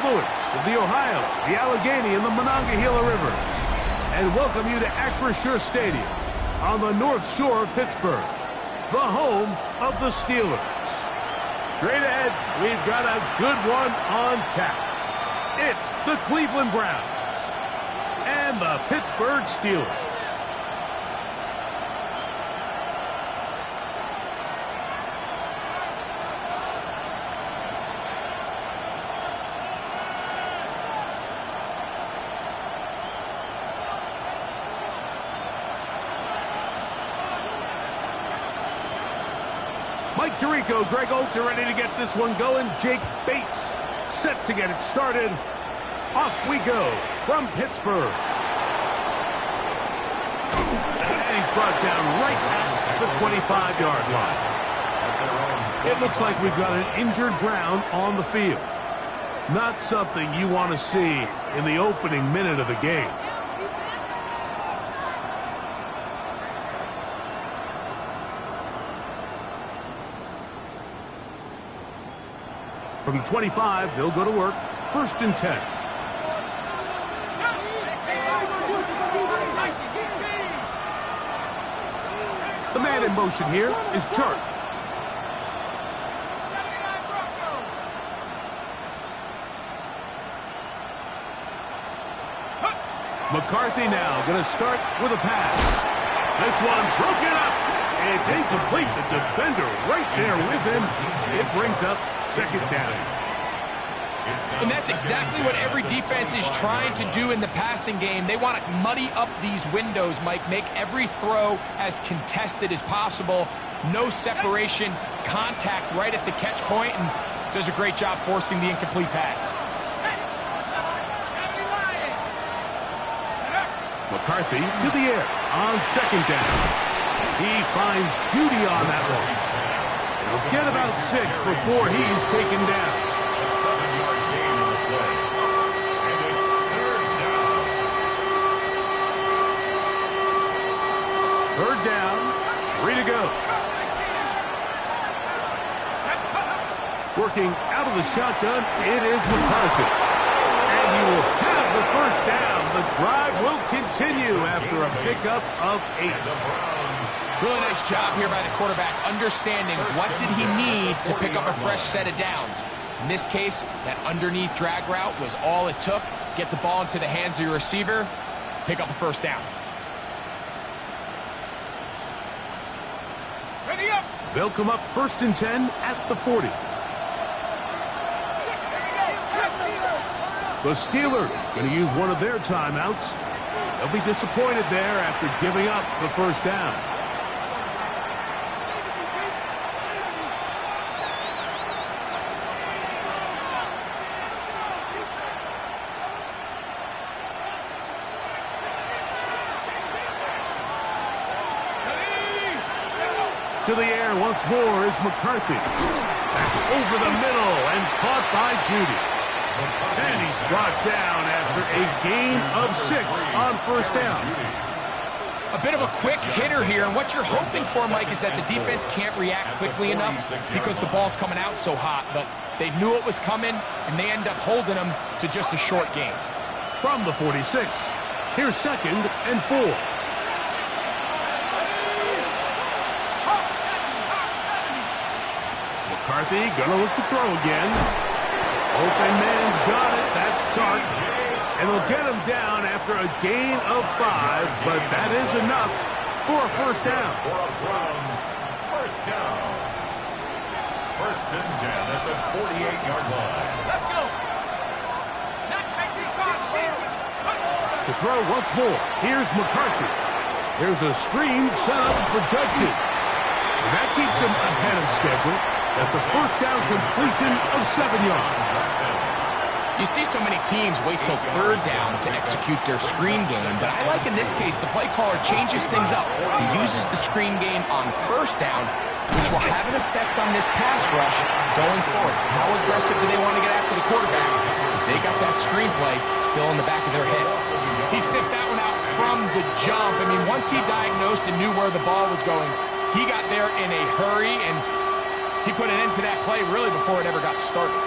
affluents of the Ohio, the Allegheny, and the Monongahela Rivers, and welcome you to Acrisure Stadium on the North Shore of Pittsburgh, the home of the Steelers. Straight ahead, we've got a good one on tap. It's the Cleveland Browns and the Pittsburgh Steelers. Mike Tirico, Greg Olsen ready to get this one going. Jake Bates set to get it started. Off we go from Pittsburgh. And he's brought down right at the 25-yard line. It looks like we've got an injured Brown on the field. Not something you want to see in the opening minute of the game. From the 25, they'll go to work. 1st and 10. The man in motion here is Chark. McCarthy now going to start with a pass. This one broken up. It's incomplete. The defender right there with him. It brings up 2nd down. And that's exactly what every defense is trying to do in the passing game. They want to muddy up these windows, Mike, make every throw as contested as possible. No separation, contact right at the catch point, and does a great job forcing the incomplete pass. McCarthy to the air on 2nd down. He finds Judy on that one. It'll get about 6 before he's taken down. A 7-yard gain on the play. And it's 3rd down. 3rd down, 3 to go. Working out of the shotgun, it is McCarthy. And he will have the 1st down. The drive will continue after a pickup of 8. Really nice job here by the quarterback, understanding what did he need to pick up a fresh set of downs. In this case, that underneath drag route was all it took. Get the ball into the hands of your receiver, pick up a 1st down. Ready up. They'll come up 1st and 10 at the 40. The Steelers going to use one of their timeouts. They'll be disappointed there after giving up the 1st down. To the air once more is McCarthy. Back over the middle and caught by Judy. And he's brought down after a gain of 6 on 1st down. A bit of a quick hitter here, and what you're hoping for, Mike, is that the defense can't react quickly enough because the ball's coming out so hot. But they knew it was coming, and they end up holding them to just a short gain. From the 46, here's 2nd and 4. McCarthy gonna look to throw again. Open man's got it. That's Chark. And they'll get him down after a gain of 5, but that is enough for a 1st down. For a Browns 1st down. 1st and 10 at the 48-yard line. Let's go. To throw once more, here's McCarthy. There's a screen set up for Judkins. And that keeps him ahead of schedule. That's a 1st down completion of 7 yards. You see so many teams wait till 3rd down to execute their screen game, but I like in this case the play caller changes things up. He uses the screen game on 1st down, which will have an effect on this pass rush going forward. How aggressive do they want to get after the quarterback? Because they got that screen play still in the back of their head. He sniffed that one out from the jump. I mean, once he diagnosed and knew where the ball was going, he got there in a hurry, and he put an end to that play really before it ever got started.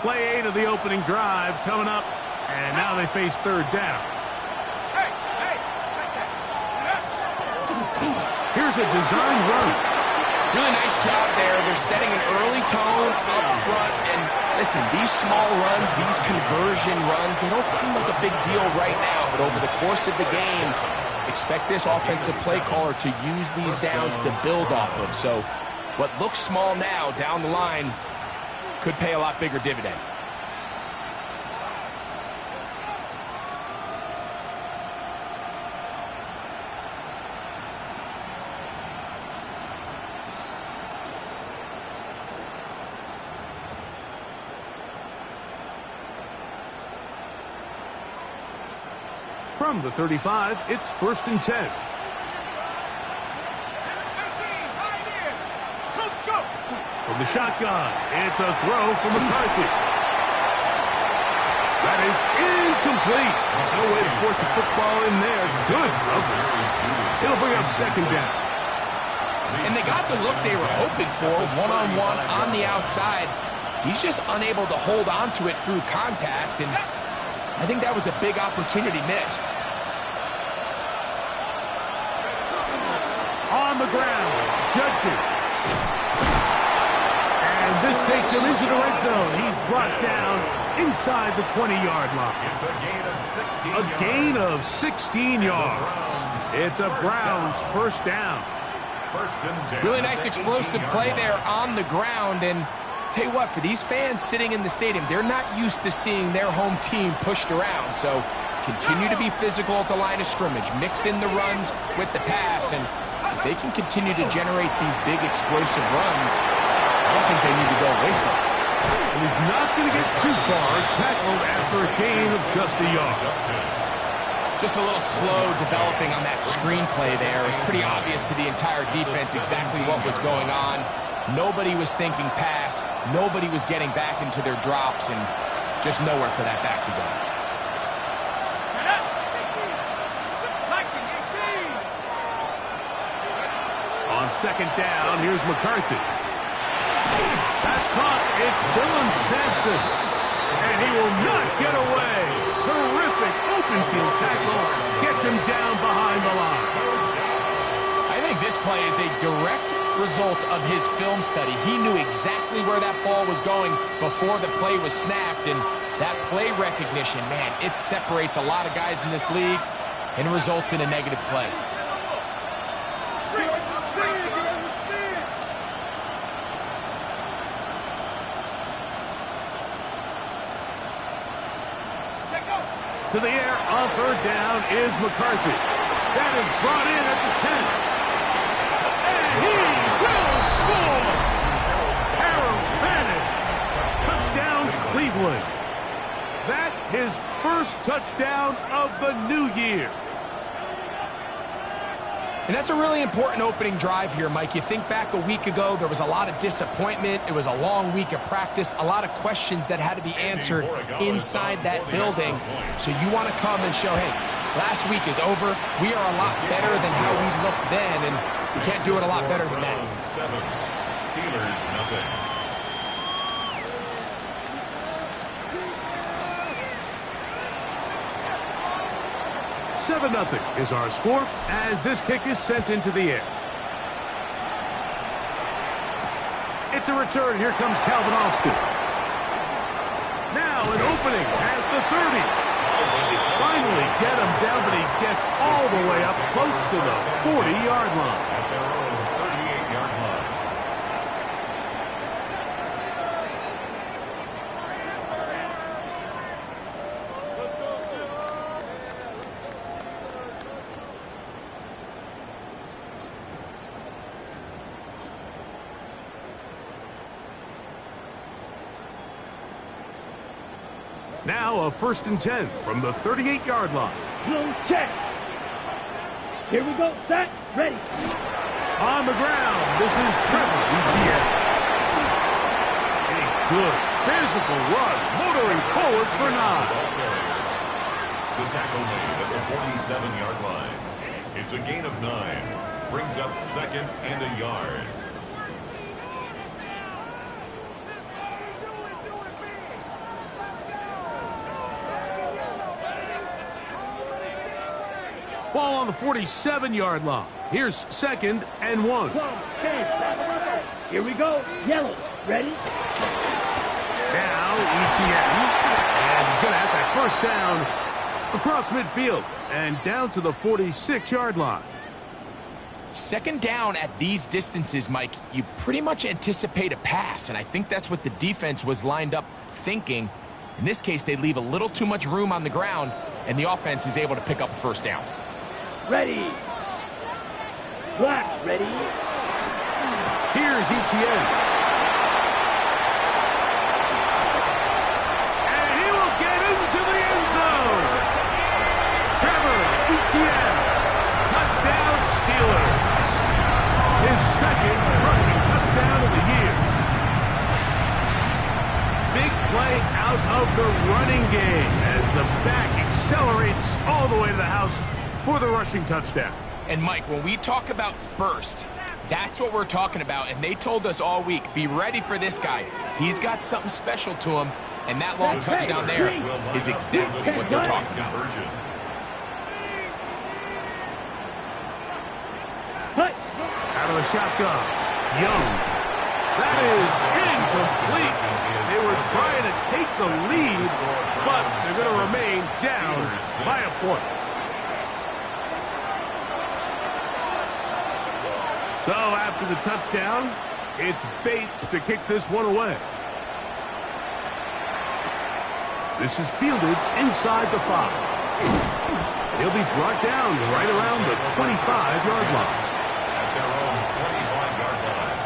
Play 8 of the opening drive coming up, and now they face third down. Here's a designed run. Really nice job there. They're setting an early tone up front. And listen, these small runs, these conversion runs, they don't seem like a big deal right now. But over the course of the game, expect this offensive play caller to use these downs to build off of. So what looks small now down the line could pay a lot bigger dividend. From the 35, it's 1st and 10. From the shotgun, it's a throw from McCarthy. That is incomplete. No way to force the football in there. Good coverage. It'll bring up 2nd down. And they got the look they were hoping for, one-on-one on the outside. He's just unable to hold on to it through contact, and I think that was a big opportunity missed. On the ground, Judkins. And this takes him into the red zone. He's brought down inside the 20-yard line. It's a gain of 16 A yards. gain of 16 yards. It's a Browns first down. 1st and 10. Really nice explosive play there on the ground, and tell you what, for these fans sitting in the stadium, they're not used to seeing their home team pushed around. So continue to be physical at the line of scrimmage. Mix in the runs with the pass, and if they can continue to generate these big explosive runs, I don't think they need to go away from it. And he's not going to get too far. Tackled after a gain of just a yard. Just a little slow developing on that screenplay there. It was pretty obvious to the entire defense exactly what was going on. Nobody was thinking pass. Nobody was getting back into their drops, and just nowhere for that back to go. On 2nd down, here's McCarthy. That's caught. It's Dylan Sampson. And he will not get away. Terrific open field tackle. Gets him down behind the line. I think this play is a direct result of his film study. He knew exactly where that ball was going before the play was snapped, and that play recognition, man, it separates a lot of guys in this league and results in a negative play. To the air on 3rd down is McCarthy. That is brought in at the 10. And he will score! Harold Fannin. Touchdown, Cleveland. That his first touchdown of the new year. And that's a really important opening drive here, Mike. You think back a week ago, there was a lot of disappointment. It was a long week of practice, a lot of questions that had to be answered inside that building. So you want to come and show, hey, last week is over. We are a lot better than how we looked then, and we can't do it a lot better than that. 7. Steelers, nothing. 7-0 is our score as this kick is sent into the air. It's a return. Here comes Calvin Austin. Now an opening has the 30. Finally get him down, but he gets all the way up close to the 40-yard line. At their own 38-yard line. Now a 1st and 10 from the 38-yard line. Blue check. Here we go. Set. Ready. On the ground, this is Trevor Etienne. A good physical run, motoring forward for 9. The tackle made at the 47-yard line. It's a gain of 9. Brings up 2nd and a yard. ball on the 47-yard line. Here's 2nd and 1. 12, 10. Here we go. Yellows. Ready? Now, ETN. And he's going to have that first down across midfield and down to the 46-yard line. 2nd down at these distances, Mike, you pretty much anticipate a pass, and I think that's what the defense was lined up thinking. In this case, they leave a little too much room on the ground, and the offense is able to pick up a first down. Ready. Black. Ready. Here's ETN. And he will get into the end zone. Trevor Etienne. Touchdown Steelers. His 2nd rushing touchdown of the year. Big play out of the running game as the back accelerates all the way to the house for the rushing touchdown. And Mike, when we talk about burst, that's what we're talking about. And they told us all week, be ready for this guy. He's got something special to him. And that long touchdown there is exactly what they're talking about. Out of the shotgun. Young. That is incomplete. They were trying to take the lead, but they're going to remain down by a point. So after the touchdown, it's Bates to kick this one away. This is fielded inside the 5. He'll be brought down right around the 25-yard line. At their own 25-yard line.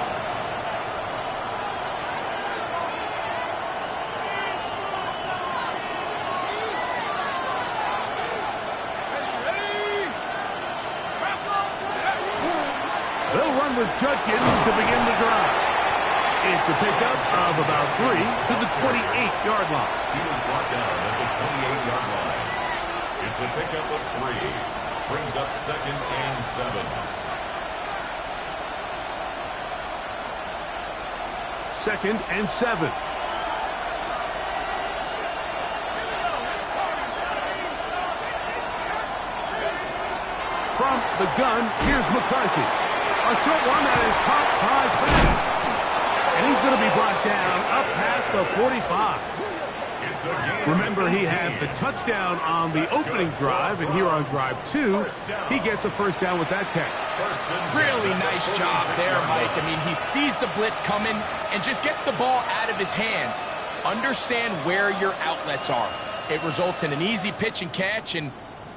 They'll run with Judkins to begin the drive. It's a pickup of about 3 to the 28-yard line. He was brought down at the 28-yard line. It's a pickup of 3. Brings up 2nd and 7. 2nd and 7. From the gun, here's McCarthy. A short one that is caught by Fant. And he's going to be brought down up past the 45. Remember, he had the touchdown on the opening drive, and here on drive 2, he gets a first down with that catch. Really nice job there, Mike. I mean, he sees the blitz coming and just gets the ball out of his hands. Understand where your outlets are. It results in an easy pitch and catch and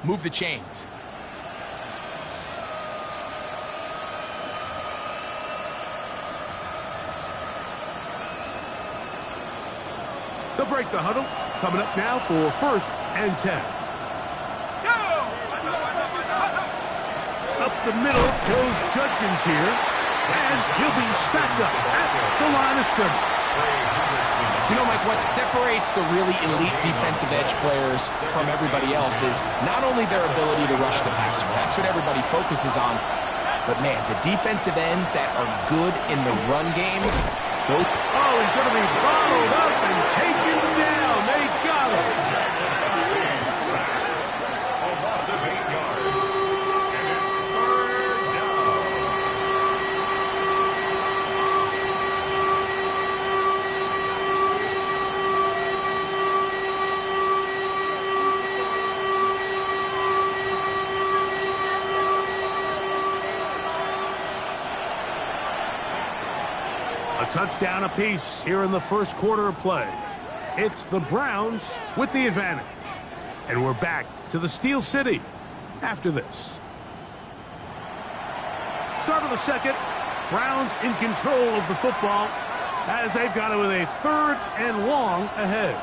move the chains. They'll break the huddle. Coming up now for 1st and 10. Up the middle goes Judkins here. And he'll be stacked up at the line of scrimmage. You know, Mike, what separates the really elite defensive edge players from everybody else is not only their ability to rush the passer. That's what everybody focuses on. But, man, the defensive ends that are good in the run game, those... Oh, he's going to be bottled up and taken down. They got him. A loss of 8 yards. And it's 3rd down. A touchdown apiece here in the first quarter of play. It's the Browns with the advantage. And we're back to the Steel City after this. Start of the second. Browns in control of the football as they've got it with a 3rd and long ahead.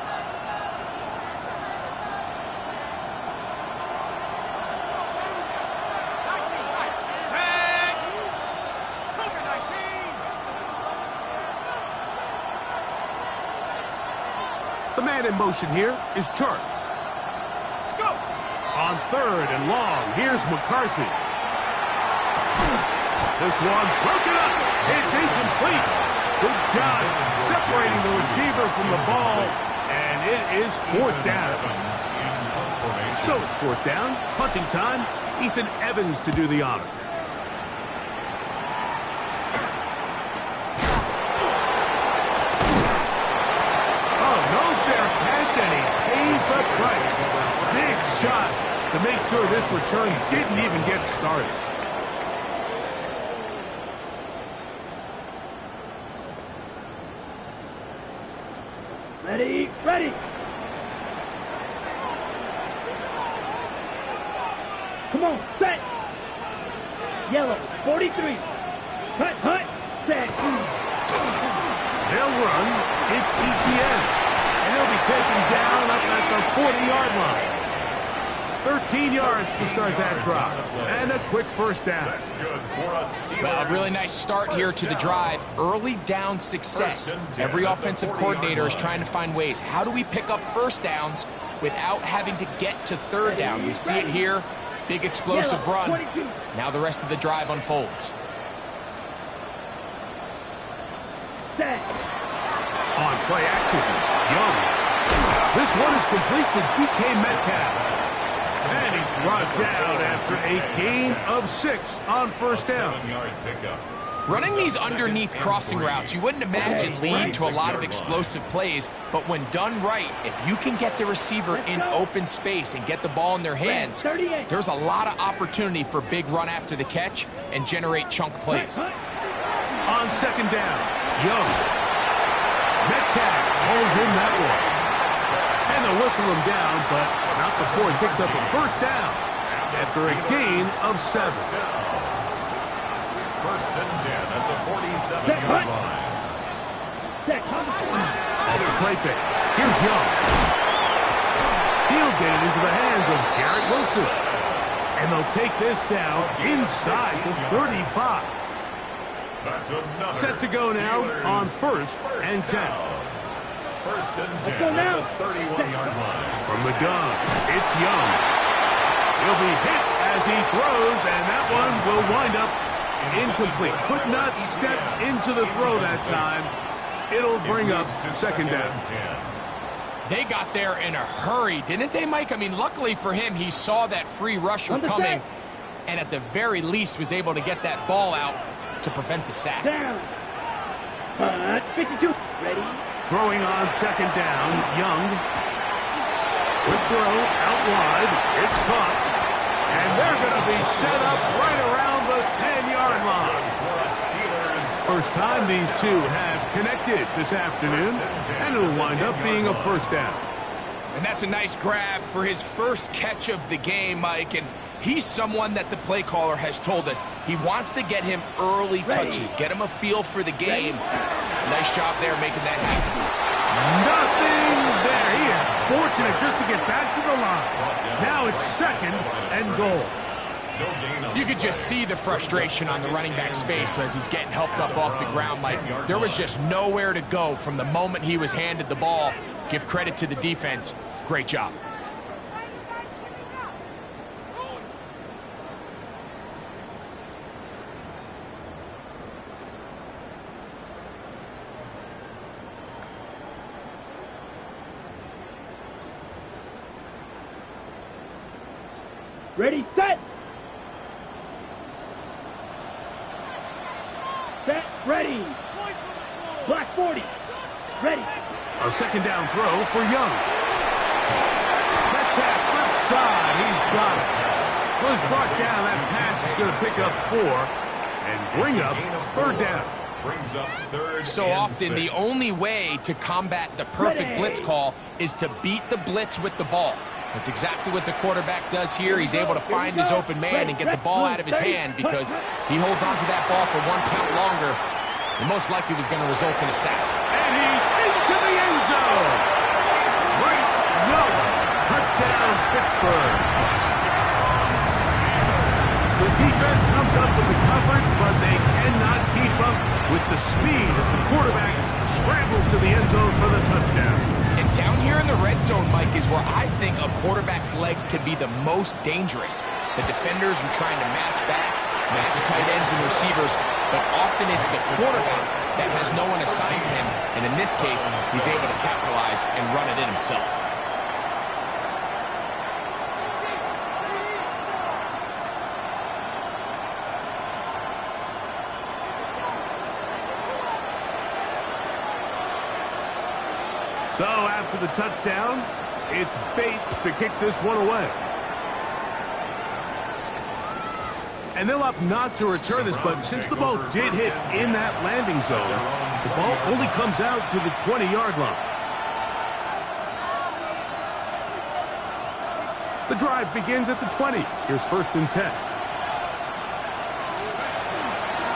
The man in motion here is Chark. On 3rd and long, here's McCarthy. This one broken up. It's incomplete. Good job separating the receiver from the ball, and it is 4th down. So it's 4th down, punting time Ethan Evans to do the honor. Oh, no fair catch, and he pays the price. Big shot to make sure this return didn't even get started. Ready, ready. Come on, set. Yellow, 43. Hut, set. They'll run. It's ETN. And he'll be taken down up at the 40-yard line. 13 yards to start that drop. And a quick first down. That's good for a Steelers. Well, a really nice start here to the drive. Early down success. Every offensive coordinator is trying to find ways. How do we pick up first downs without having to get to third down? We see it here. Big explosive run. Now the rest of the drive unfolds. Set. On play action, Young. This one is complete to DK Metcalf. And he's brought down after a gain of 6 on first down. 7-yard pickup. Running these underneath crossing routes, you wouldn't imagine lead to a lot of explosive plays, but when done right, if you can get the receiver in open space and get the ball in their hands, there's a lot of opportunity for big run after the catch and generate chunk plays. On second down, Young. Metcalf pulls in that one. And they'll whistle him down, but not before he picks up a first down after a gain of 7. First and 10 at the 47-yard line. Another play fake. Here's Young. He'll get it into the hands of Garrett Wilson. And they'll take this down inside the 35. That's another Set to go now Steelers on first and 10. down. First and 10 go now. at the 31-yard line. From the gun, it's Young. He'll be hit as he throws, and that one will wind up incomplete. Could not step into the throw that time. It'll bring up second down. They got there in a hurry, didn't they, Mike? I mean, luckily for him, he saw that free rusher coming, and at the very least was able to get that ball out to prevent the sack. Down. 52. Ready. Throwing on second down, Young. Quick throw out wide. It's caught. And they're going to be set up right around the 10-yard line. First time these two have connected this afternoon, and it'll wind up being a first down. And that's a nice grab for his first catch of the game, Mike. And he's someone that the play caller has told us he wants to get him early touches, get him a feel for the game. Nice job there making that happen. Nothing there. He is fortunate just to get back to the line. Now it's second and goal. You could just see the frustration on the running back's face as he's getting helped up off the ground. Like there was just nowhere to go from the moment he was handed the ball. Give credit to the defense. Great job. Ready, set. Set, ready. Black 40. Ready. A second down throw for Young. Metcalf left side. He's got it. Was brought down. That pass is going to pick up 4 and bring up third down. Brings up third So and often the 6. only way to combat the perfect blitz call is to beat the blitz with the ball. That's exactly what the quarterback does here. He's able to find his open man and get the ball out of his hand because he holds onto that ball for 1 count longer. And most likely was going to result in a sack. And he's into the end zone. Bryce Young. Touchdown, Pittsburgh. The defense comes up with the coverage, but they cannot keep up with the speed as the quarterback scrambles to the end zone for the touchdown. And down here in the red zone, Mike, is where I think a quarterback's legs can be the most dangerous. The defenders are trying to match backs, match tight ends and receivers, but often it's the quarterback that has no one assigned to him, and in this case, he's able to capitalize and run it in himself. So after the touchdown, it's Bates to kick this one away. And they'll opt not to return this, but since the ball did hit in that landing zone, the ball only comes out to the 20-yard line. The drive begins at the 20. Here's 1st and 10.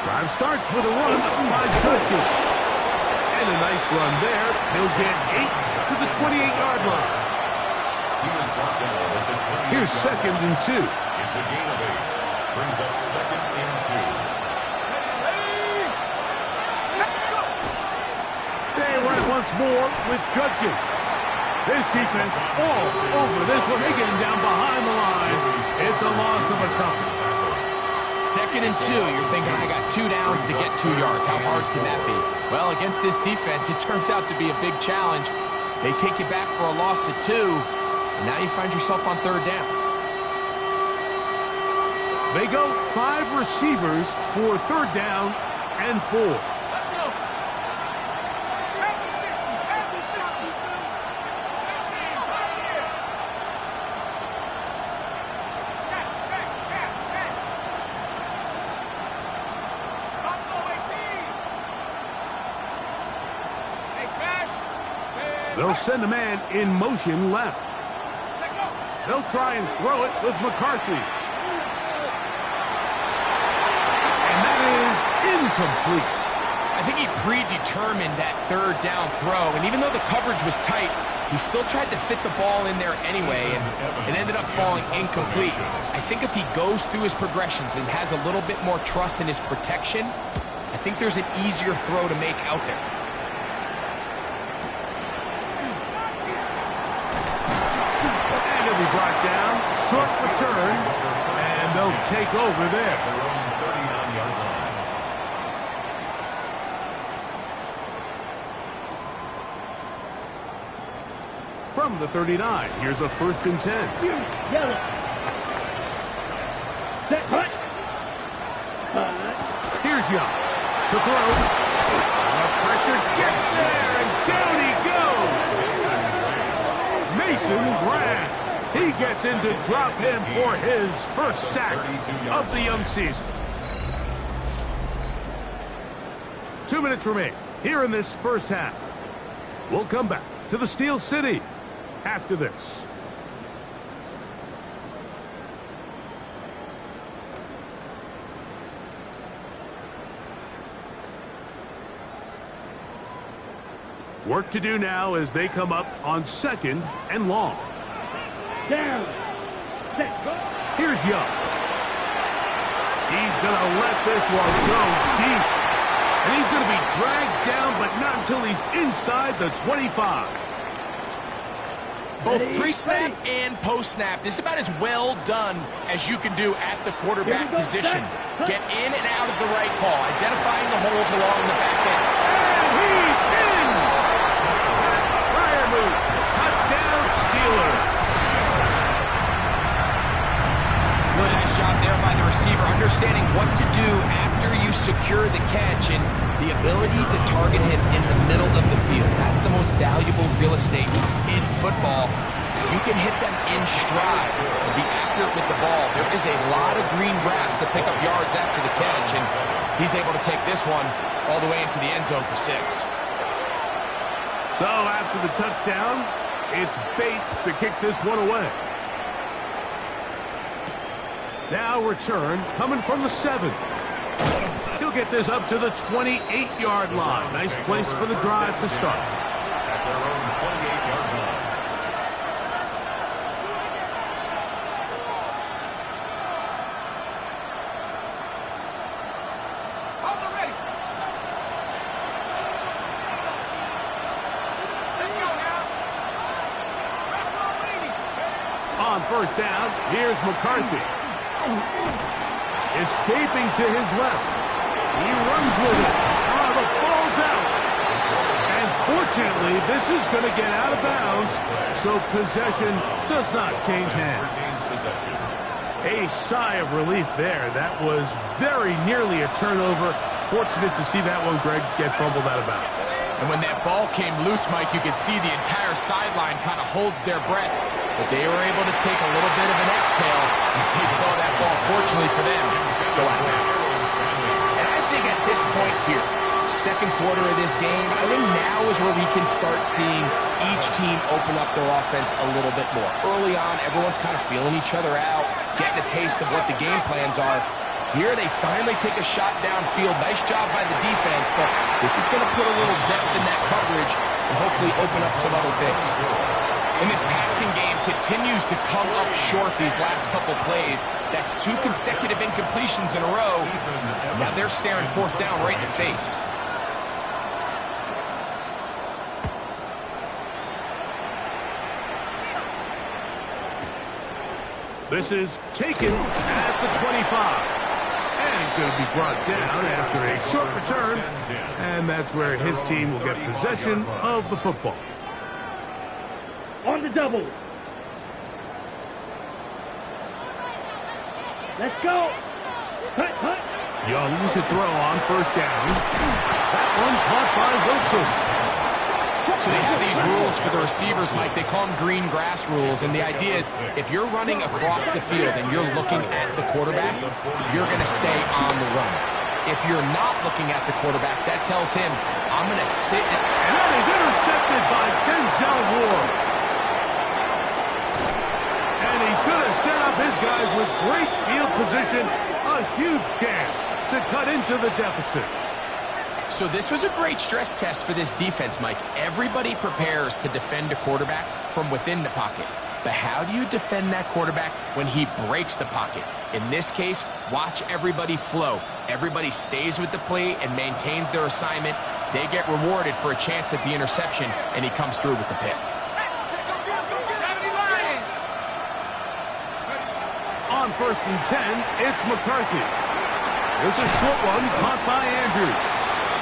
Drive starts with a run by Judkins. And a nice run there. He'll get 8 to the 28-yard line. Here's 2nd and 2. It's a gain of 8. Brings up 2nd and 2. They run it once more with Judkins. This defense all over this one. They get him down behind the line. It's a loss of a couple. 2nd and 2. You're thinking, I got 2 downs to get 2 yards. How hard can that be? Well, against this defense, it turns out to be a big challenge. They take you back for a loss of 2, and now you find yourself on 3rd down. They go 5 receivers for 3rd down and 4. Let's go. At the 60. At the 60. 15. Right here. Check. Buffalo 18. Hey, Smash. They'll send a man in motion left. They'll try and throw it with McCarthy. Incomplete. I think he predetermined that 3rd down throw, and even though the coverage was tight, he still tried to fit the ball in there anyway, and it ended up falling incomplete. I think if he goes through his progressions and has a little bit more trust in his protection, I think there's an easier throw to make out there. And he'll be brought down, short return, and they'll take over there. From the 39, here's a 1st and 10. Yellow. Set. Hut. Here's Young to throw. The pressure gets there, and down he goes. Mason Graham. He gets in to drop him for his 1st sack of the young season. 2 minutes remain here in this 1st half. We'll come back to the Steel City after this. Work to do now as they come up on 2nd and long. Down. Set. Here's Young. He's going to let this one go deep. And he's going to be dragged down, but not until he's inside the 25. Both pre-snap and post-snap, this is about as well done as you can do at the quarterback position. Get in and out of the right call, identifying the holes along the back end. And he's in! Fire move. Touchdown, Steelers. Really nice job there by the receiver, understanding what to do after you secure the catch and the ability to target him in the middle of the field. That's the most valuable real estate in football. You can hit them in stride and be accurate with the ball. There is a lot of green grass to pick up yards after the catch, and he's able to take this one all the way into the end zone for 6. So after the touchdown, it's Bates to kick this one away. Now return coming from the 7. He'll get this up to the 28-yard line. Nice place for the drive to start. At their own 28-yard line. Hold it ready. Let's go now. On 1st down, here's McCarthy. Escaping to his left. He runs with it. The ball's out. And fortunately, this is going to get out of bounds, so possession does not change hands. A sigh of relief there. That was very nearly a turnover. Fortunate to see that one, Greg, get fumbled out of bounds. And when that ball came loose, Mike, you could see the entire sideline kind of holds their breath. But they were able to take a little bit of an exhale as they saw that ball, fortunately for them, go out of bounds. And I think at this point here, second quarter of this game, I think now is where we can start seeing each team open up their offense a little bit more. Early on, everyone's kind of feeling each other out, getting a taste of what the game plans are. Here they finally take a shot downfield. Nice job by the defense, but this is going to put a little depth in that coverage and hopefully open up some other things. And this passing game continues to come up short these last couple plays. That's 2 consecutive incompletions in a row. Now they're staring fourth down right in the face. This is taken at the 25. And he's going to be brought down after a short return. And that's where his team will get possession of the football. On the double. Let's go. Cut, cut. Young to throw on first down. That one caught by Wilson. So they have these rules for the receivers, Mike. They call them green grass rules. And the idea is if you're running across the field and you're looking at the quarterback, you're going to stay on the run. If you're not looking at the quarterback, that tells him, I'm going to sit. And that is intercepted by Denzel Ward. And he's going to set up his guys with great field position. A huge chance to cut into the deficit. So this was a great stress test for this defense, Mike. Everybody prepares to defend a quarterback from within the pocket. But how do you defend that quarterback when he breaks the pocket? In this case, watch everybody flow. Everybody stays with the play and maintains their assignment. They get rewarded for a chance at the interception, and he comes through with the pick. On 1st and 10, it's McCarthy. There's a short one caught by Andrews.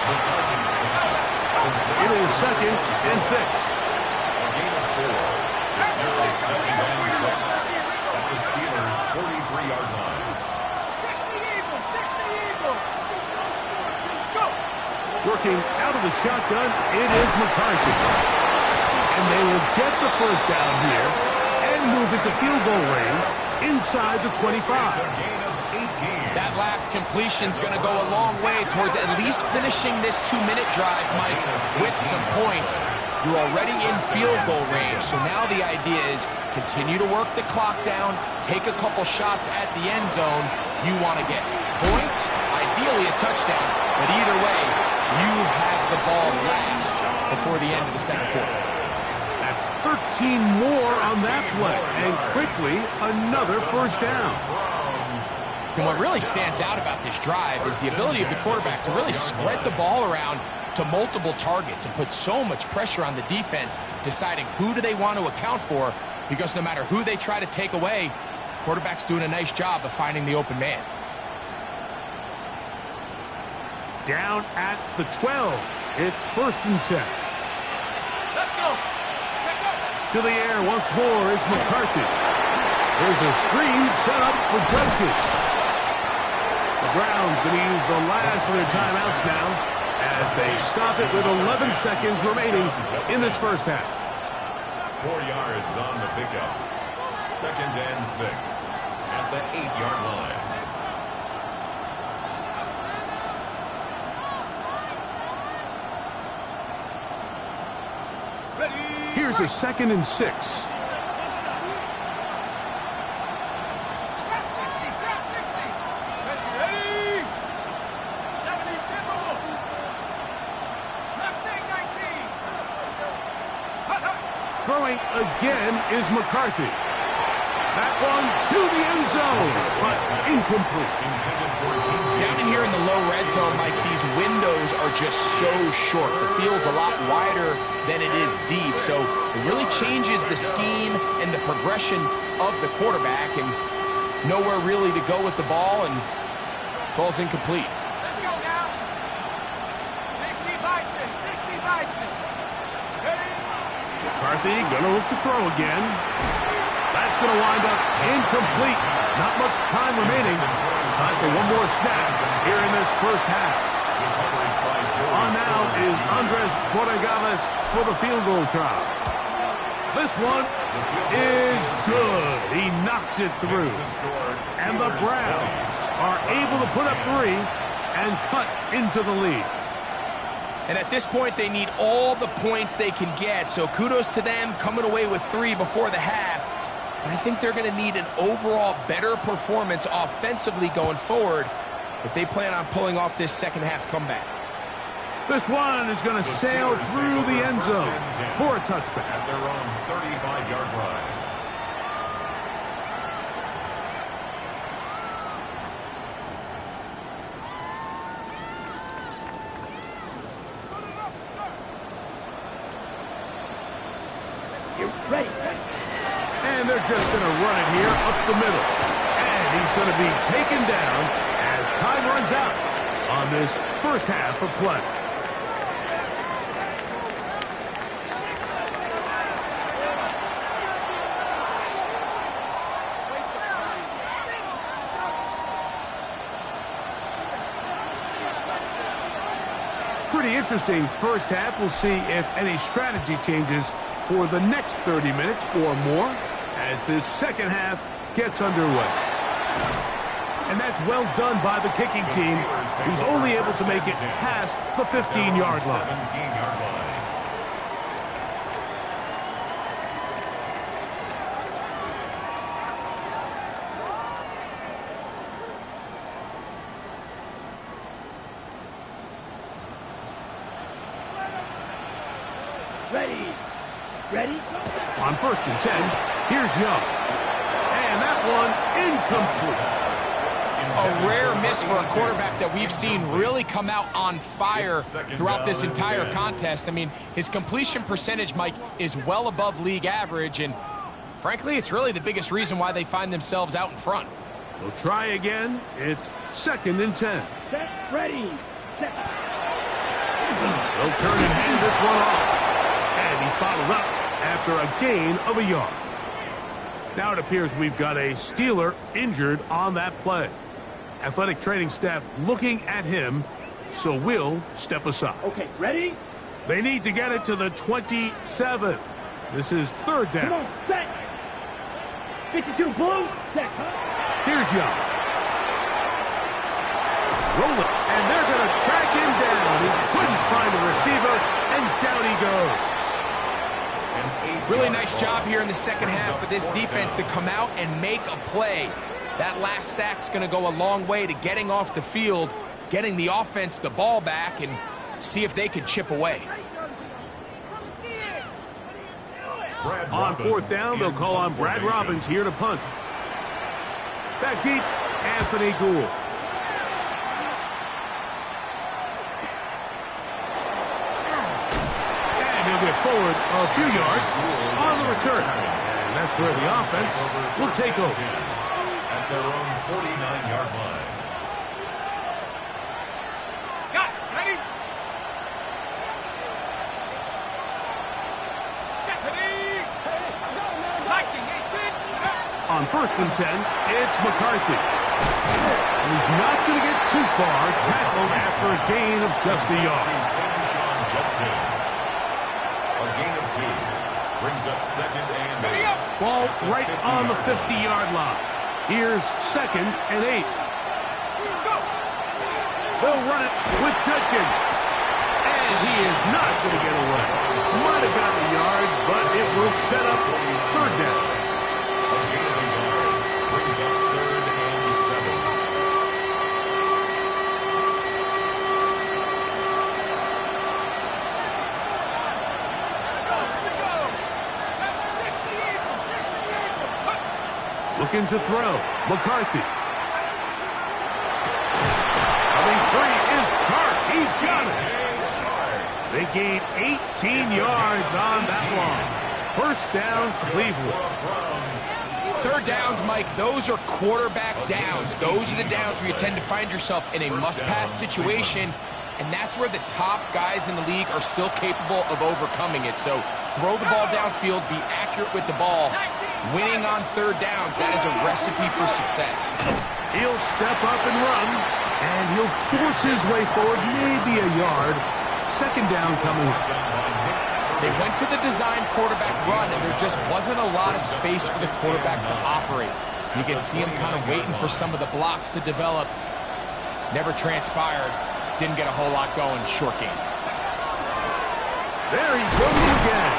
It is 2nd and 6. A gain of 4. It's nearly 2nd and 6. At the Steelers' 43-yard line. 60 Eagle. Let's go. Working out of the shotgun, it is McCarthy. And they will get the first down here and move into field goal range inside the 25. A gain of 18. That last completion's going to go a long way towards at least finishing this 2-minute drive, Mike, with some points. You're already in field goal range, so now the idea is continue to work the clock down, take a couple shots at the end zone. You want to get points, ideally a touchdown, but either way, you have the ball last before the end of the second quarter. That's 13 more on that play, and quickly another first down. And what really stands out about this drive is the ability of the quarterback to really spread the ball around to multiple targets and put so much pressure on the defense, deciding who do they want to account for, because no matter who they try to take away, quarterback's doing a nice job of finding the open man. Down at the 12, it's 1st and 10. Let's go. Check up. To the air once more is McCarthy. There's a screen set up for Joseph. The Browns going to use the last of their timeouts now as they stop it with 11 seconds remaining in this first half. 4 yards on the pickup. 2nd and 6 at the 8-yard line. Here's a 2nd and 6. Throwing again is McCarthy. That one to the end zone, but incomplete. Down in here in the low red zone, Mike, these windows are just so short. The field's a lot wider than it is deep, so it really changes the scheme and the progression of the quarterback, and nowhere really to go with the ball, and falls incomplete. Let's go now. 60 Bison. McCarthy gonna look to throw again. That's gonna wind up incomplete. Not much time remaining. Time for one more snap here in this first half. Good coverage by On now is Andres Borregales for the field goal try. This one is good. He knocks it through. And the Browns are able to put up 3 and cut into the lead. And at this point, they need all the points they can get. So kudos to them coming away with 3 before the half. But I think they're going to need an overall better performance offensively going forward if they plan on pulling off this second half comeback. This one is going to sail through the end zone for a touchback. At their own 35-yard line. Ready. And they're just going to run it here up the middle. And he's going to be taken down as time runs out on this first half of play. Pretty interesting first half. We'll see if any strategy changes for the next 30 minutes or more as this second half gets underway. And that's well done by the kicking team, who's only able to make it past the 15-yard line. 17-yard line. Ready? On 1st and 10, here's Young. And that one incomplete. A rare miss for a quarterback that we've seen really come out on fire throughout this entire contest. I mean, his completion percentage, Mike, is well above league average, and frankly, it's really the biggest reason why they find themselves out in front. They'll try again. It's 2nd and 10. Set. Ready. Set. They'll turn and hand this one off. And he's bottled up after a gain of a yard. Now it appears we've got a Steeler injured on that play. Athletic training staff looking at him, so we'll step aside. Okay, ready? They need to get it to the 27. This is 3rd down. Come on, set. 52 blue, set. Here's Young. Roll it, and they're going to track him down. He couldn't find a receiver, and down he goes. Really nice job here in the second half for this defense to come out and make a play. That last sack's going to go a long way to getting off the field, getting the offense the ball back, and see if they can chip away. On 4th down, they'll call on Brad Robbins here to punt. Back deep, Anthony Gould. And he'll get forward a few yards on the return. And that's where the offense will take over. At their own 49-yard line. Got it. Ready? Stephanie! Lightning, it's it! On 1st and 10, it's McCarthy. He's not going to get too far, tackled after a gain of just a yard. A gain of 2 brings up 2nd and 8. Ball right on the 50-yard line. Here's 2nd and 8. They'll run it with Judkins. And he is not going to get away. Might have gotten a yard, but it will set up 3rd down. A gain of a yard brings up 3rd and 7. Looking to throw. McCarthy. Coming free is Chark. He's got it. They gain 18 yards on that one. 1st down, Cleveland. 3rd downs, Mike, those are quarterback downs. Those are the downs where you tend to find yourself in a must-pass situation, and that's where the top guys in the league are still capable of overcoming it. So throw the ball downfield, be accurate with the ball. Winning on 3rd downs, that is a recipe for success. He'll step up and run, and he'll force his way forward maybe a yard Second down coming up. They went to the design quarterback run, and there just wasn't a lot of space for the quarterback to operate. You can see him kind of waiting for some of the blocks to develop. Never transpired. Didn't get a whole lot going. Short game. There he goes again.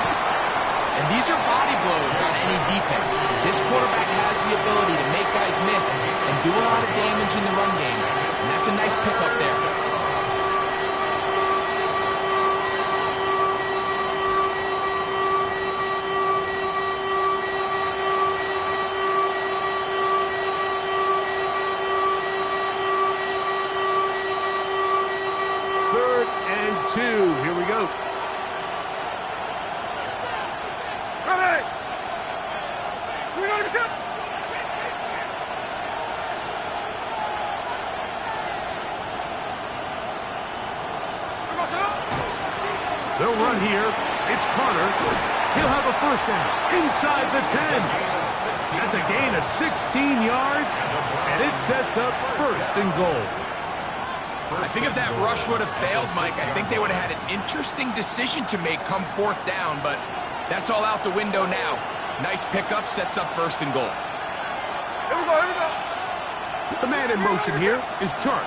And these are body blows on any defense. This quarterback has the ability to make guys miss and do a lot of damage in the run game. And that's a nice pickup there. Third and 2. Here we go. Ready! We don't accept! They'll run here. It's Carter. He'll have a first down inside the 10. That's a gain of 16 yards, and it sets up first and goal. I think if that rush would have failed, Mike, I think they would have had an interesting decision to make come fourth down, but that's all out the window now. Nice pickup, sets up first and goal. Here we go, here we go. The man in motion here is Chark.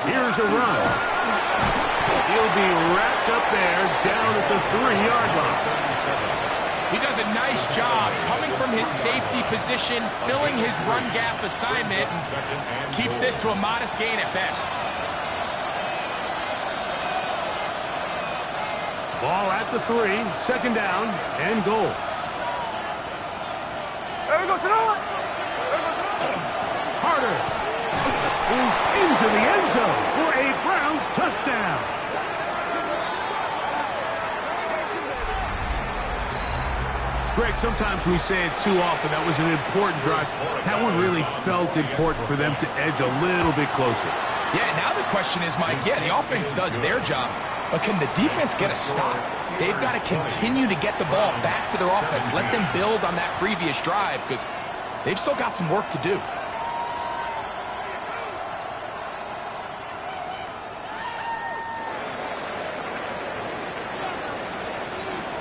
Here's a run. He'll be wrapped up there down at the 3-yard line. He does a nice job coming from his safety position, filling his run gap assignment, and keeps this to a modest gain at best. Ball at the 3, second down and goal. There we go, Sonoma. Carter is into the end zone for a Browns touchdown. Greg, sometimes we say it too often. That was an important drive. That one really felt important for them to edge a little bit closer. Yeah, now the question is, Mike, yeah, the offense does their job, but can the defense get a stop? They've got to continue to get the ball back to their offense. Let them build on that previous drive because they've still got some work to do.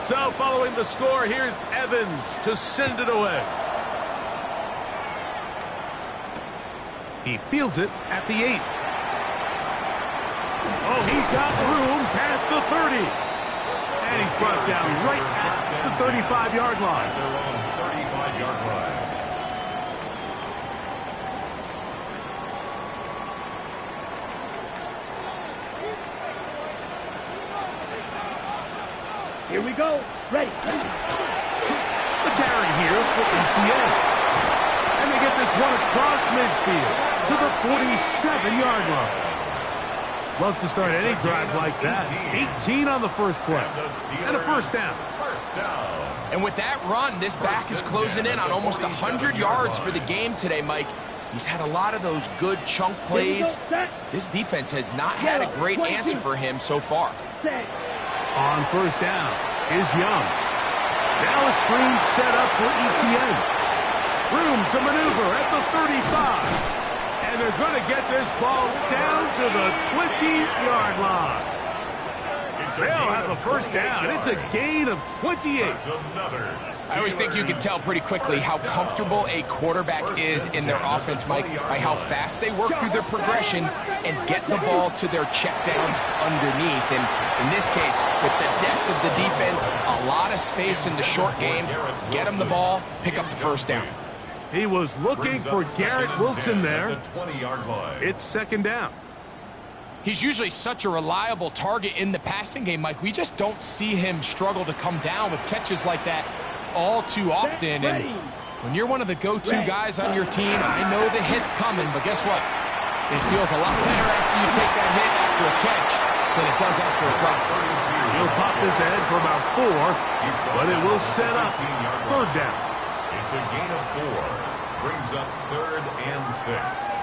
So following the score, here's Evans to send it away. He fields it at the 8. Oh, he's got room past the 30. And he's brought down right at the 35-yard line. Their own 35-yard line. Here we go. Ready. The carry here for ETN. And they get this one across midfield to the 47-yard line. Love to start any drive like that. 18 on the first play. And a first down. First down. And with that run, this back is closing in on almost 100 yards for the game today, Mike. He's had a lot of those good chunk plays. This defense has not had a great answer for him so far. On first down is Young. Now a screen set up for ETN. Room to maneuver at the 35. And they're going to get this ball down to the 20-yard line. They'll have a first down. It's a gain of 28. I always think you can tell pretty quickly how comfortable a quarterback is in their offense, Mike, by how fast they work through their progression and get the ball to their check down underneath. And in this case, with the depth of the defense, a lot of space in the short game, get them the ball, pick up the first down. He was looking for Garrett Wilson there. It's second down. He's usually such a reliable target in the passing game, Mike. We just don't see him struggle to come down with catches like that all too often. And when you're one of the go-to guys on your team, I know the hit's coming, but guess what? It feels a lot better after you take that hit after a catch than it does after a drop. He'll pop this ahead for about 4, but it will set up third down. It's a gain of 4. Brings up 3rd and 6.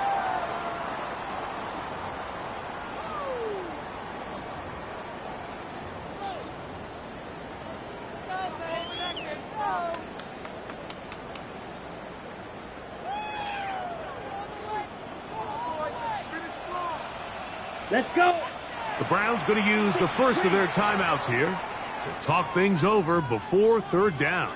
Let's go. The Browns going to use the first of their timeouts here to talk things over before third down.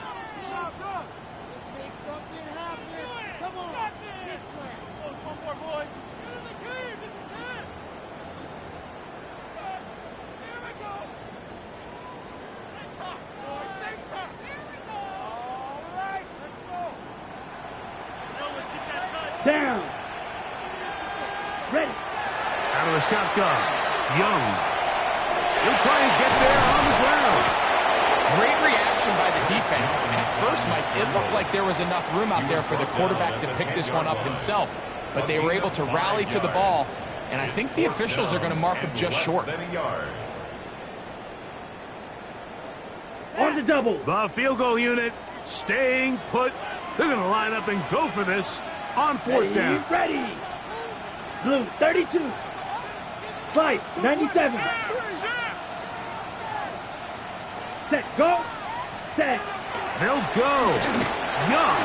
Down. Ready. Out of the shotgun, Young. He'll try and get there on the ground. Great reaction by the defense. At first, Mike, it looked like there was enough room out there for the quarterback to pick this one up himself. But they were able to rally to the ball, and I think the officials are going to mark him just short. On the double. The field goal unit staying put. They're going to line up and go for this on fourth down. Ready. Blue 32. Fight 97. Set. Go. Set. They'll go. Young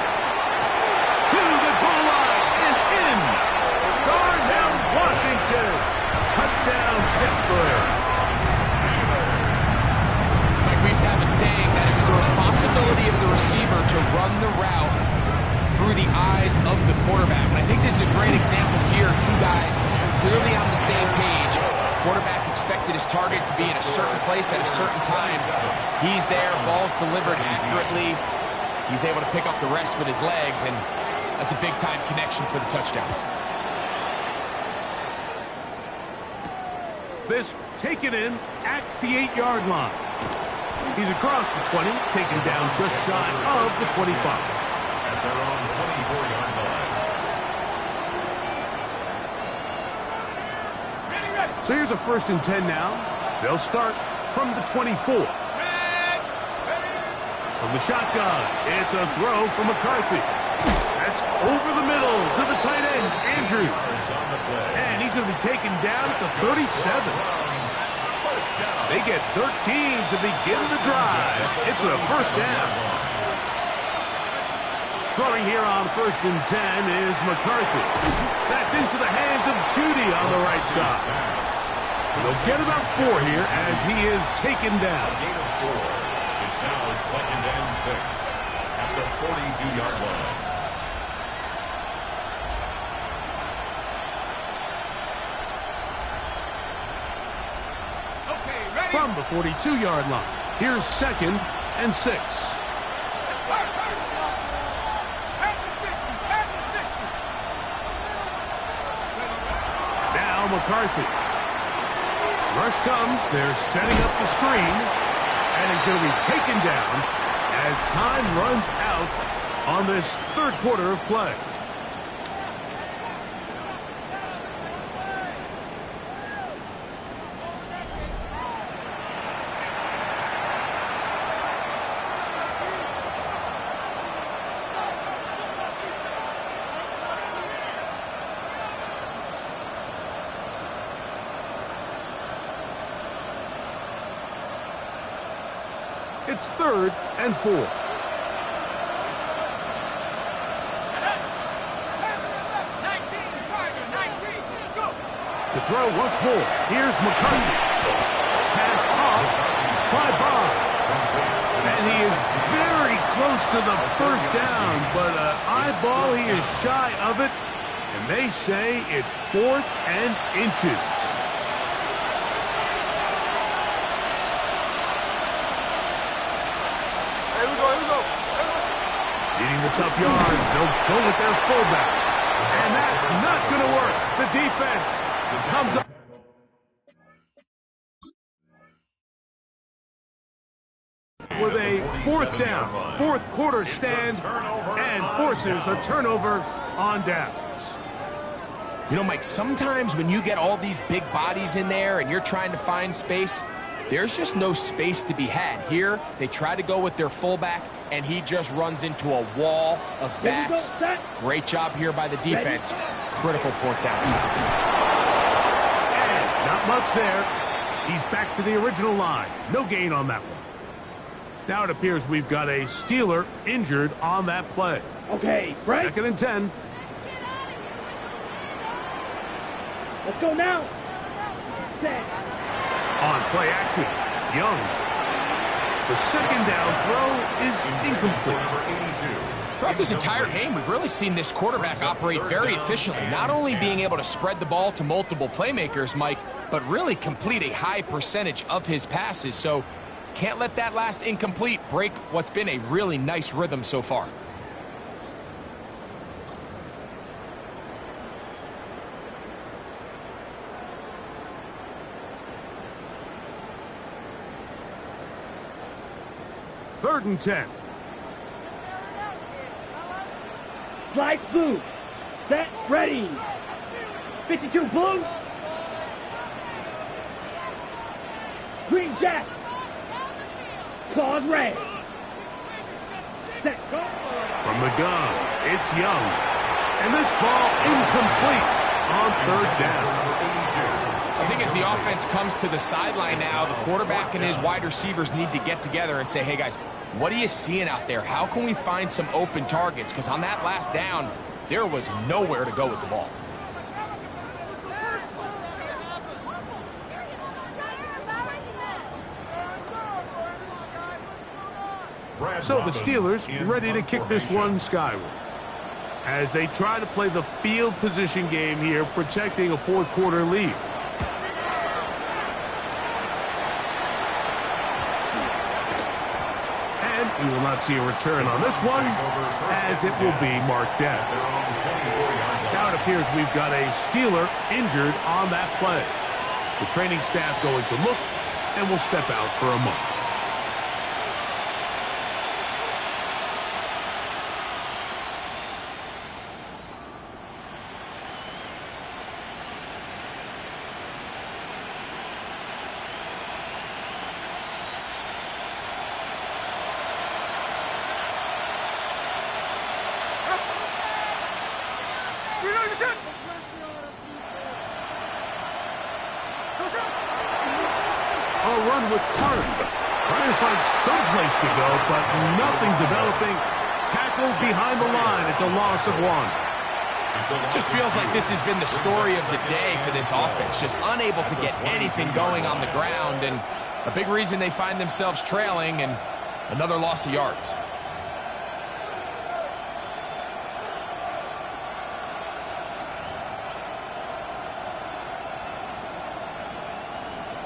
to the goal line and in. Darnell Washington. Touchdown, Pittsburgh. Like we used to have a saying that it was the responsibility of the receiver to run the route through the eyes of the quarterback. And I think this is a great example here. Two guys clearly on the same page. Quarterback expected his target to be in a certain place at a certain time. He's there, ball's delivered accurately. He's able to pick up the rest with his legs, and that's a big-time connection for the touchdown. This taken in at the 8-yard line. He's across the 20, taken down just shy of the 25. At their own 24-yard line. So here's a 1st and 10 now. They'll start from the 24. From the shotgun, it's a throw from McCarthy. That's over the middle to the tight end, Andrews. And he's going to be taken down at the 37. They get 13 to begin the drive. It's a 1st down. Throwing here on 1st and 10 is McCarthy. That's into the hands of Judy on the right side. They'll get about 4 here as he is taken down. Gain of 4. It's now 2nd and 6 at the 42-yard line. Okay, ready? From the 42-yard line, here's 2nd and 6. At the 60. Now McCarthy. Rush comes, they're setting up the screen, and he's going to be taken down as time runs out on this 3rd quarter of play. It's 3rd and 4. 19, Tiger, 19, go! To throw once more, here's McCarthy. Pass off by Bond. And he is very close to the 1st down, but eyeball, he is shy of it. And they say it's 4th and inches. Needing the tough yards, they'll go with their fullback. And that's not going to work. The defense comes up. With a 4th down, 4th quarter stand, and forces a turnover on downs. You know, Mike, sometimes when you get all these big bodies in there and you're trying to find space, there's just no space to be had. Here, they try to go with their fullback, and he just runs into a wall of backs. Great job here by the defense. Critical 4th down stop. And not much there. He's back to the original line. No gain on that one. Now it appears we've got a Steeler injured on that play. Okay, break. 2nd and 10. Let's go now. Set. On play action, Young. The second down throw is incomplete. Number 82. Throughout this entire game, we've really seen this quarterback operate very efficiently, not only being able to spread the ball to multiple playmakers, Mike, but really complete a high percentage of his passes. So can't let that last incomplete break what's been a really nice rhythm so far. Third and 10. Slide blue. Set. Ready. 52 blue. Green jack. Claws red. Set. Go. From the gun, it's Young. And this ball incomplete on third down. I think as the offense comes to the sideline now, the quarterback and his wide receivers need to get together and say, hey, guys, what are you seeing out there? How can we find some open targets? Because on that last down, there was nowhere to go with the ball. So the Steelers ready to kick this one skyward as they try to play the field position game here, protecting a fourth quarter lead. And we will not see a return on this one, as it will be marked down. Now it appears we've got a Steeler injured on that play. The training staff going to look and will step out for a moment. A run with Carter. Trying to find some place to go, but nothing developing. Tackled behind the line. It's a loss of one. Just feels like this has been the story of the day for this offense. Just unable to get anything going on the ground, and a big reason they find themselves trailing, and another loss of yards.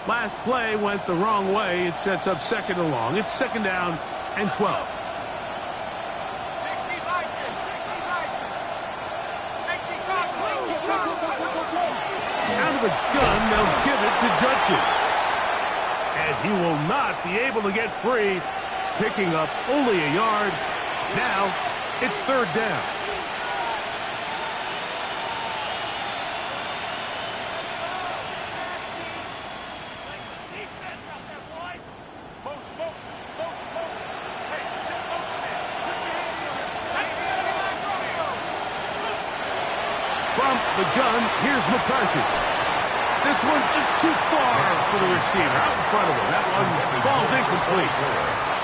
Last play went the wrong way. It sets up second and long. It's second down and 12. Out of the gun, they'll give it to Judkins. And he will not be able to get free, picking up only a yard. Now it's third down. From the gun, here's McCarthy. This one just too far for the receiver. Out in front of him. That one falls incomplete.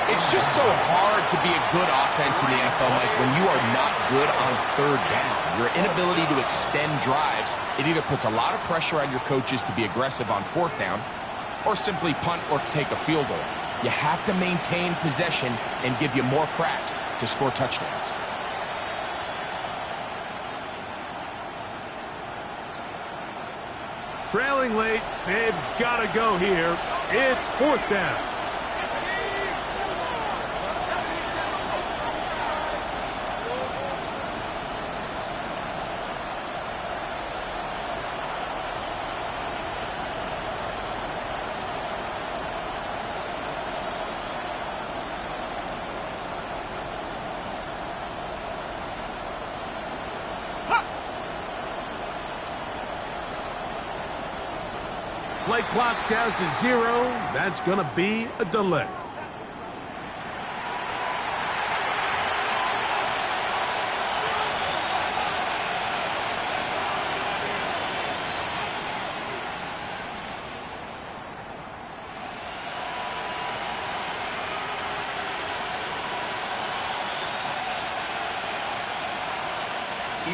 It's just so hard to be a good offense in the NFL, Mike, when you are not good on third down. Your inability to extend drives, it either puts a lot of pressure on your coaches to be aggressive on fourth down or simply punt or take a field goal. You have to maintain possession and give you more cracks to score touchdowns. Trailing late, they've got to go here. It's fourth down. Play clock down to 0. That's going to be a delay.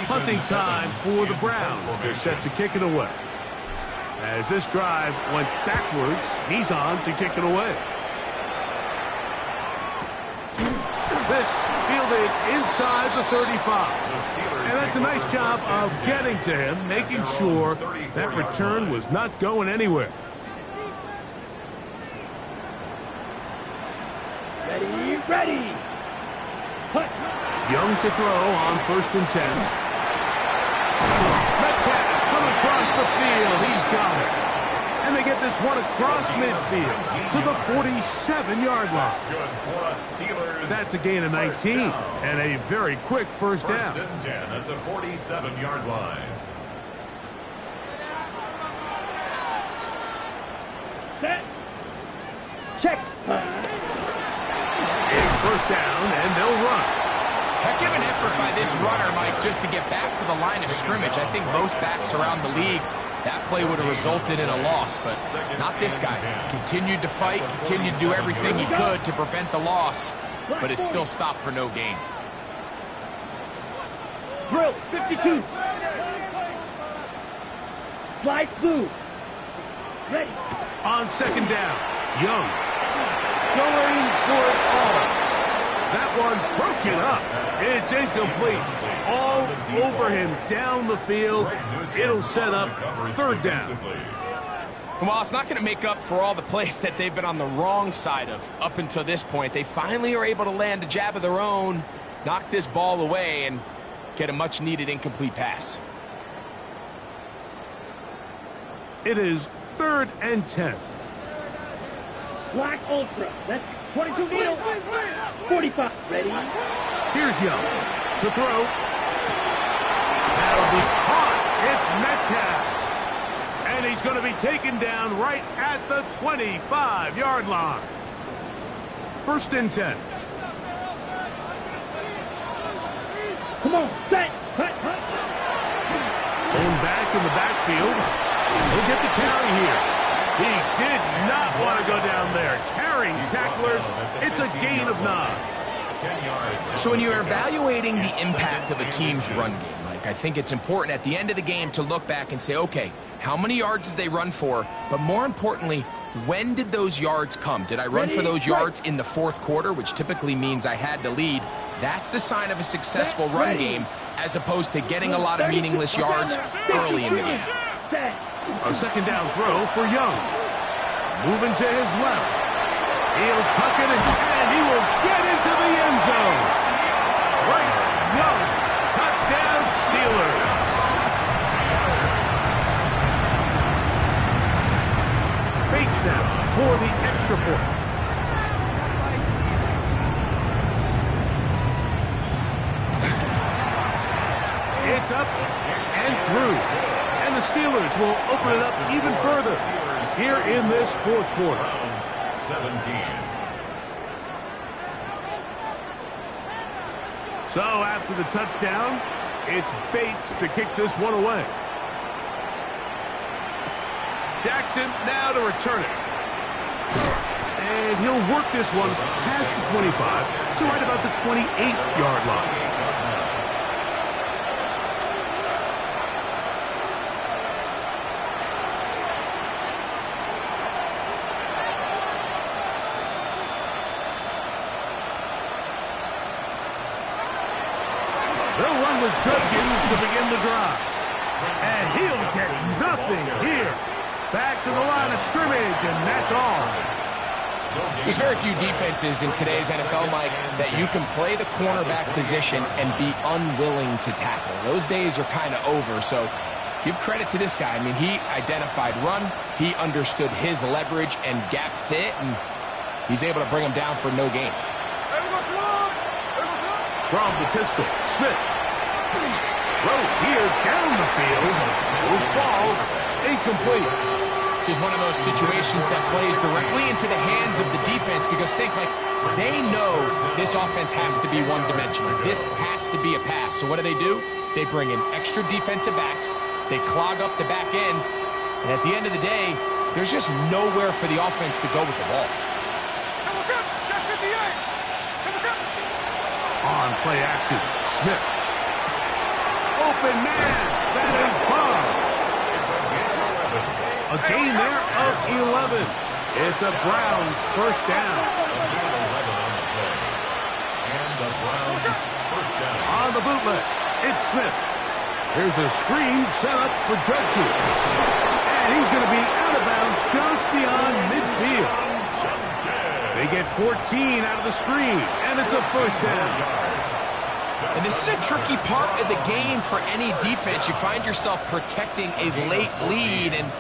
Punting time for the Browns. They're set to kick it away. As this drive went backwards, he's on to kick it away. This fielded inside the 35. And that's a nice job of getting to him, making sure that return was not going anywhere. Ready, ready. Hut. Young to throw on 1st and 10. Metcalf coming across the field. He's got it. And they get this one across midfield to the 47-yard line. That's a gain of 19 and a very quick first down. 1st and 10 at the 47-yard line. Set. Check. It's first down, and they'll run. Heck of an effort by this runner, Mike, just to get back to the line of scrimmage. I think most backs around the league, that play would have resulted in a loss, but not this guy. Continued to fight, continued to do everything he could to prevent the loss, but it still stopped for no gain. Drill, 52. Fly through. Ready. On 2nd down, Young going for it all. That one broken up. It's incomplete. All over him down the field. It'll set up 3rd down. Well, it's not going to make up for all the plays that they've been on the wrong side of up until this point. They finally are able to land a jab of their own, knock this ball away, and get a much-needed incomplete pass. It is 3rd and 10. Black Ultra. That's 22 meter. 45. Ready. Here's Young to throw. That'll be caught. It's Metcalf. And he's going to be taken down right at the 25-yard line. 1st and 10. Come on. Set. Hut, hut. Going back in the backfield. He'll get the carry here. He did not want to go down there. Carrying tacklers, it's a gain of 9. So when you're evaluating the impact of a team's run game, Mike, I think it's important at the end of the game to look back and say, okay, how many yards did they run for? But more importantly, when did those yards come? Did I run for those yards in the 4th quarter, which typically means I had to lead? That's the sign of a successful run game, as opposed to getting a lot of meaningless yards early in the game. A 2nd down throw for Young. Moving to his left. He'll tuck it and he will get into the end zone. Bryce Young, touchdown Steelers. Bates now for the extra point. It's up and through. And the Steelers will open it up even further here in this 4th quarter. 17. So after the touchdown, it's Bates to kick this one away. Jackson now to return it. And he'll work this one past the 25 to right about the 28-yard line. They'll run with Judkins to begin the drive. And he'll get nothing here. Back to the line of scrimmage, and that's all. There's very few defenses in today's NFL, Mike, that you can play the cornerback position and be unwilling to tackle. Those days are kind of over, so give credit to this guy. I mean, he identified run, he understood his leverage and gap fit, and he's able to bring him down for no gain. From the pistol, Smith. Throw here down the field. Will fall. Incomplete. This is one of those situations that plays directly into the hands of the defense because think, like, they know this offense has to be one-dimensional. This has to be a pass. So what do? They bring in extra defensive backs. They clog up the back end. And at the end of the day, there's just nowhere for the offense to go with the ball. On play action, Smith. Open man. That is Bob. A A gain there of 11. It's a Browns first down. And the Browns first down. On the bootleg, it's Smith. Here's a screen set up for Judkins. And he's going to be out of bounds just beyond midfield. They get 14 out of the screen, and it's a first down. And this is a tricky part of the game for any defense. You find yourself protecting a late lead, and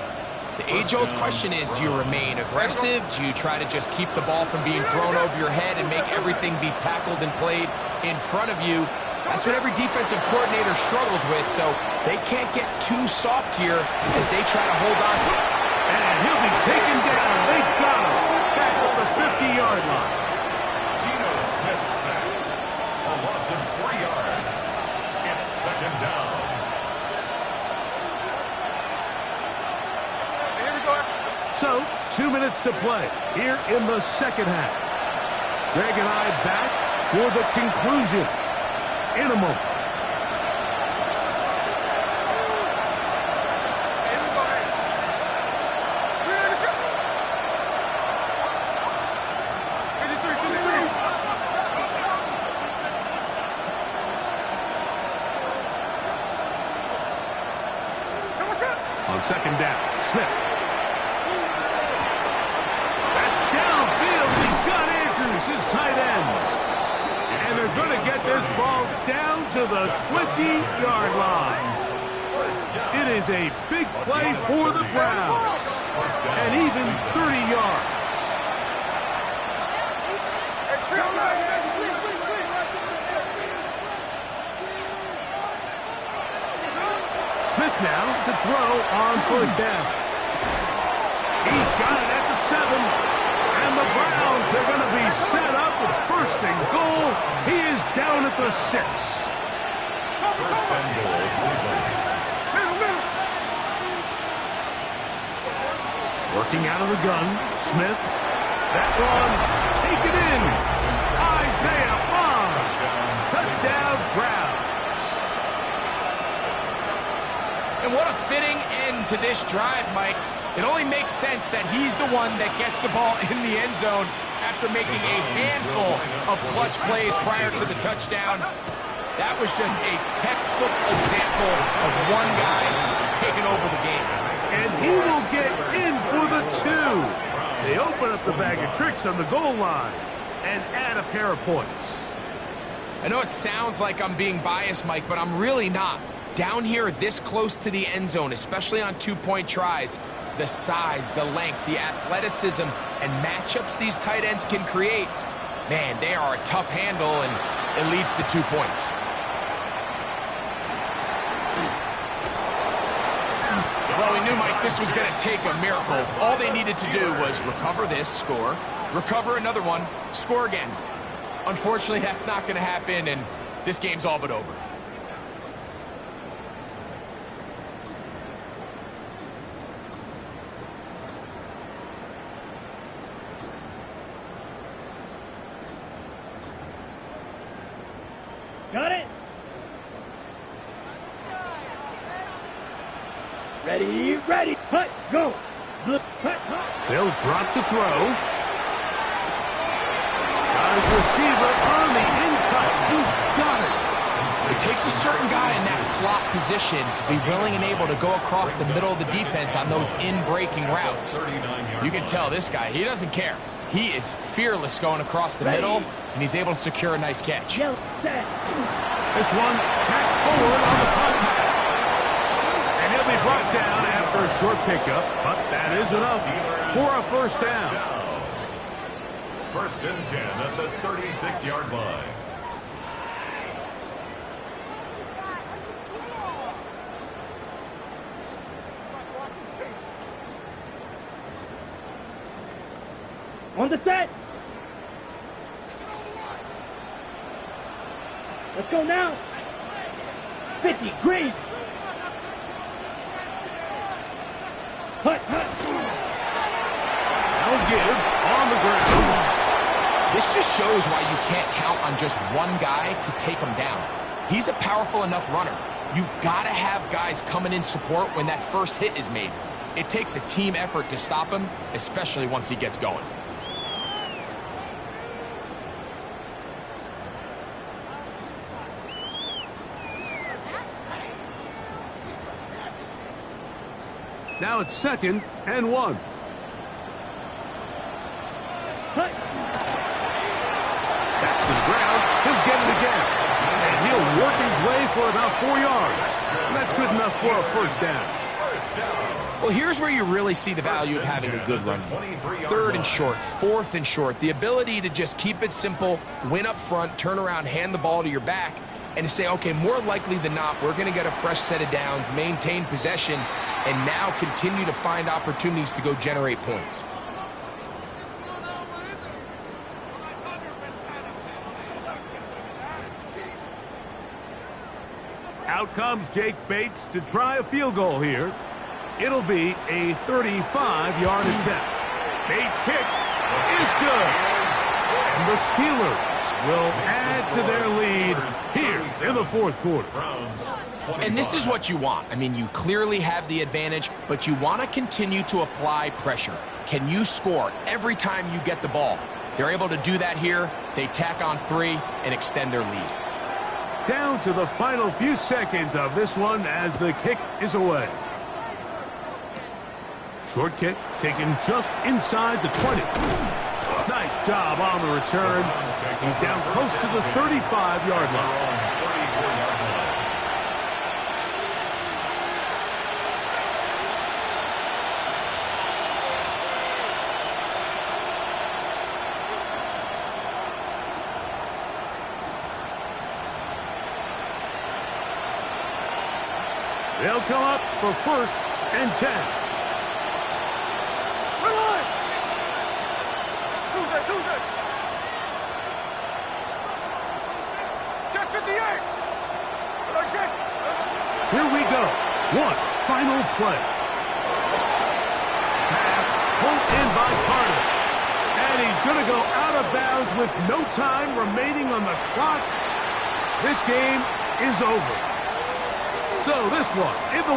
the age-old question is, do you remain aggressive? Do you try to just keep the ball from being thrown over your head and make everything be tackled and played in front of you? That's what every defensive coordinator struggles with, so they can't get too soft here as they try to hold on to it. And he'll be taken down. They got him back at the 50-yard line. Geno Smith sacked. A loss of 3 yards. It's second down. So, 2 minutes to play here in the second half. Greg and I back for the conclusion in a moment. On second down, Smith. That's downfield. He's got Andrews, his tight end. And they're going to get this ball down to the 20-yard line. It is a big play for the Browns. And even 30 yards. Smith now to throw on first down. He's got it at the 7. And the Browns are going to be set up with first and goal. He is down at the 6. First and goal, Cleveland. Working out of the gun, Smith. That one taken in. Isaiah Bond. Touchdown, Browns. And what a fitting end to this drive, Mike. It only makes sense that he's the one that gets the ball in the end zone after making a handful of clutch plays prior to the touchdown. That was just a textbook example of one guy taking over the game. And he will get in for the 2. They open up the bag of tricks on the goal line and add a pair of points. I know it sounds like I'm being biased, Mike, but I'm really not. Down here this close to the end zone, especially on 2-point tries, the size, the length, the athleticism, and matchups these tight ends can create, man, they are a tough handle, and it leads to 2 points. Well, we knew, Mike, this was going to take a miracle. All they needed to do was recover this, score, recover another one, score again. Unfortunately, that's not going to happen, and this game's all but over. Got it? Ready, ready, cut, go. Look, cut, cut. They'll drop to throw. Got his receiver on the in-cut. He's got it. It takes a certain guy in that slot position to be willing and able to go across the middle of the defense on those in-breaking routes. You can tell this guy, he doesn't care. He is fearless going across the middle, and he's able to secure a nice catch. Yell, set. This one tacked forward on the punt pass. And he'll be brought down after a short pickup, but that is enough for a first down. First and 10 at the 36-yard line. On the set. Let's go now. 50, green. Hut, hut. Now give on the ground. This just shows why you can't count on just one guy to take him down. He's a powerful enough runner. You gotta have guys coming in support when that first hit is made. It takes a team effort to stop him, especially once he gets going. Now it's 2nd and 1. Back to the ground. He'll get it again. And he'll work his way for about 4 yards. And that's good enough for a first down. Well, here's where you really see the value of having a good run game. 3rd and short, 4th and short. The ability to just keep it simple, win up front, turn around, hand the ball to your back, and to say, okay, more likely than not, we're going to get a fresh set of downs, maintain possession, and now continue to find opportunities to go generate points. Out comes Jake Bates to try a field goal here. It'll be a 35-yard attempt. Bates' kick is good. And the Steelers will add to their lead here in the 4th quarter. And this is what you want. I mean, you clearly have the advantage, but you want to continue to apply pressure. Can you score every time you get the ball? They're able to do that here. They tack on 3 and extend their lead. Down to the final few seconds of this one as the kick is away. Short kick taken just inside the 20. Nice job on the return. He's down close to the 35-yard line. They'll come up for 1st and 10. Check 58. Here we go. One final play. Pass pulled in by Carter. And he's going to go out of bounds with no time remaining on the clock. This game is over. So this one in the